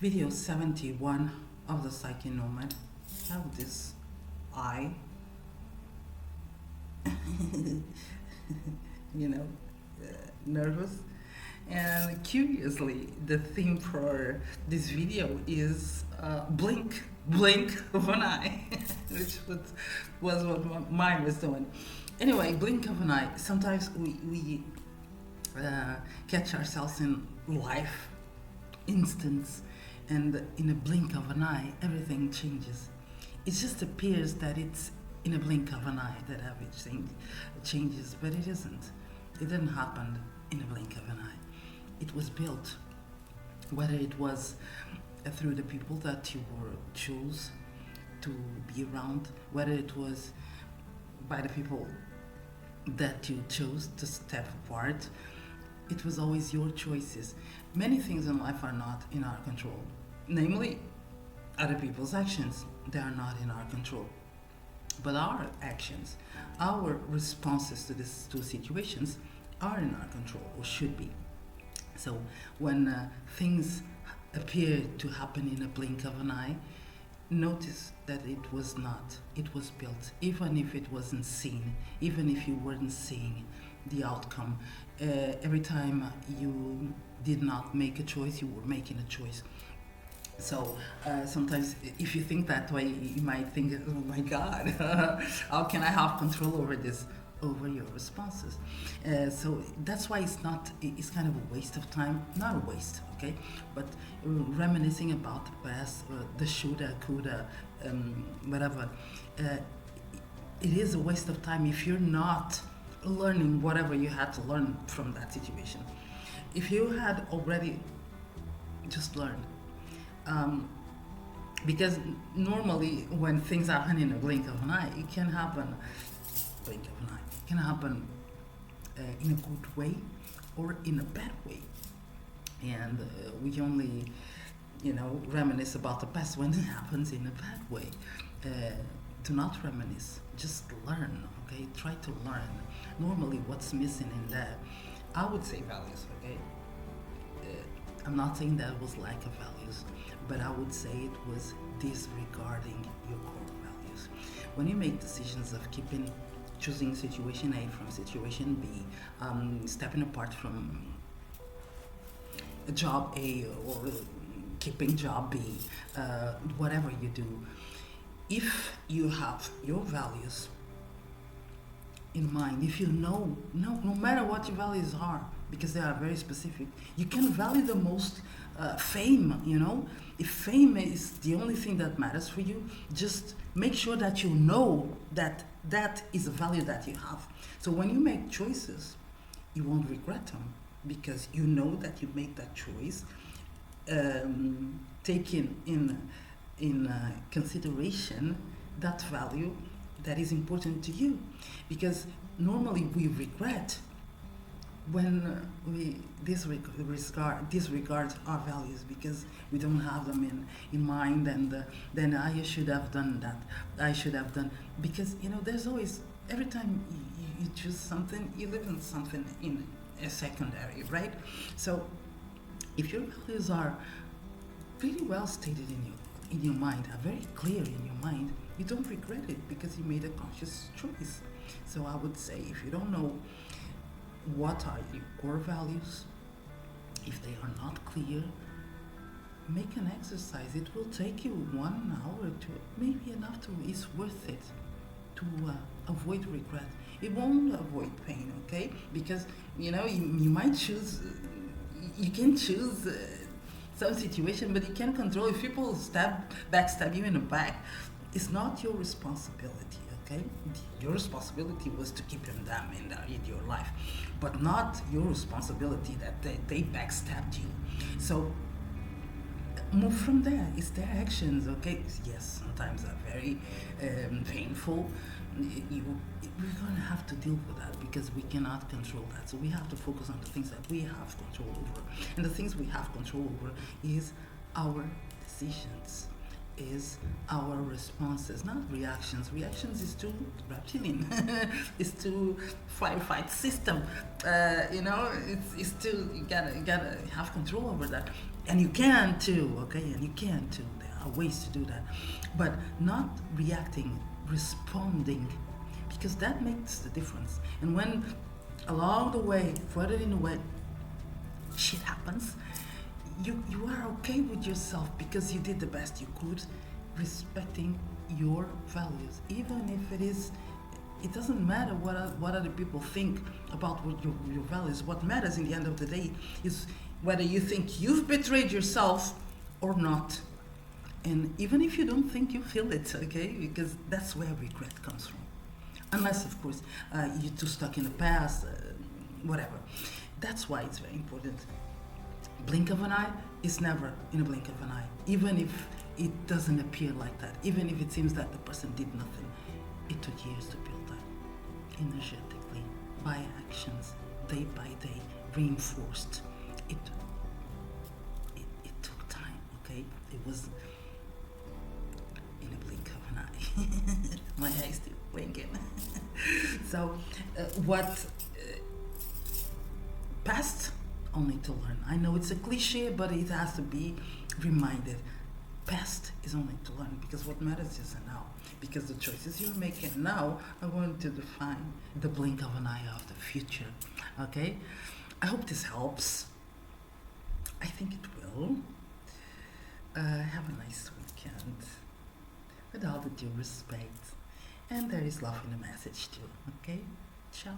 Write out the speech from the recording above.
Video 71 of the Psyche Nomad. Have this eye, you know, nervous. And curiously, the theme for this video is blink of an eye, which was what mine was doing. Anyway, blink of an eye. Sometimes we catch ourselves in life instance, and in a blink of an eye, everything changes. It just appears that it's in a blink of an eye that everything changes, but it isn't. It didn't happen in a blink of an eye. It was built, whether it was through the people that you chose to be around, whether it was by the people that you chose to step apart. It was always your choices. Many things in life are not in our control, namely other people's actions. They are not in our control. But our actions, our responses to these two situations are in our control, or should be. So when things appear to happen in a blink of an eye, notice that it was not. It was built, even if it wasn't seen, even if you weren't seeing the outcome. Every time you did not make a choice, you were making a choice. So sometimes if you think that way, you might think, oh my God, how can I have control over this, over your responses? So that's why it's kind of a waste of time, not a waste, okay? But reminiscing about the past, the shoulda, coulda, whatever, it is a waste of time if you're not learning whatever you had to learn from that situation. If you had already just learned, because normally when things happen in a blink of an eye, it can happen, blink of an eye, it can happen in a good way or in a bad way. And we only, reminisce about the past when it happens in a bad way. Do not reminisce, just learn, okay? Try to learn. Normally what's missing in that, I would say values, okay? I'm not saying that was lack of values, but I would say it was disregarding your core values. When you make decisions of choosing situation A from situation B, stepping apart from job A or keeping job B, whatever you do, if you have your values in mind, if you know, no matter what your values are, because they are very specific, you can value the most fame, if fame is the only thing that matters for you, just make sure that you know that that is a value that you have. So when you make choices, you won't regret them, because you know that you made that choice, taking in consideration that value that is important to you. Because normally we regret when we disregard our values, because we don't have them in mind, and then I should have done that, I should have done, because there's always, every time you choose something, you live in something in a secondary, right? So if your values are pretty well stated in your mind, are very clear in your mind, you don't regret it, because you made a conscious choice. So I would say, if you don't know what are your core values, if they are not clear, make an exercise. It will take you 1 hour to maybe enough to, it's worth it to avoid regret. It won't avoid pain, okay? Because you might choose, you can choose some situation, but you can't control. If people backstab you in the back, it's not your responsibility, okay? Your responsibility was to keep them in your life, but not your responsibility that they backstabbed you. So move from there. It's their actions, okay? Yes, sometimes they're very painful. We're going to have to deal with that, because we cannot control that. So we have to focus on the things that we have control over. And the things we have control over is our decisions. is our responses, not reactions. Reactions is too reptilian. It's too firefight system. It's too you gotta have control over that, and you can too. Okay, and you can too. There are ways to do that, but not reacting, responding, because that makes the difference. And when along the way, further in the way, shit happens, you are okay with yourself because you did the best you could, respecting your values, even if it doesn't matter what other people think about what your values. What matters in the end of the day is whether you think you've betrayed yourself or not. And even if you don't think, you feel it, okay? Because that's where regret comes from. Unless, of course, you're too stuck in the past, whatever. That's why it's very important. Blink of an eye is never in a blink of an eye, even if it doesn't appear like that, even if it seems that the person did nothing. It took years to build that, energetically, by actions, day by day, reinforced. It took time, okay? It was in a blink of an eye. My eye still blinking. So, what past? Only to learn. I know it's a cliche, but it has to be reminded. Past is only to learn, because what matters is the now. Because the choices you're making now are going to define the blink of an eye of the future. Okay? I hope this helps. I think it will. Have a nice weekend. With all the due respect. And there is love in the message too. Okay? Ciao.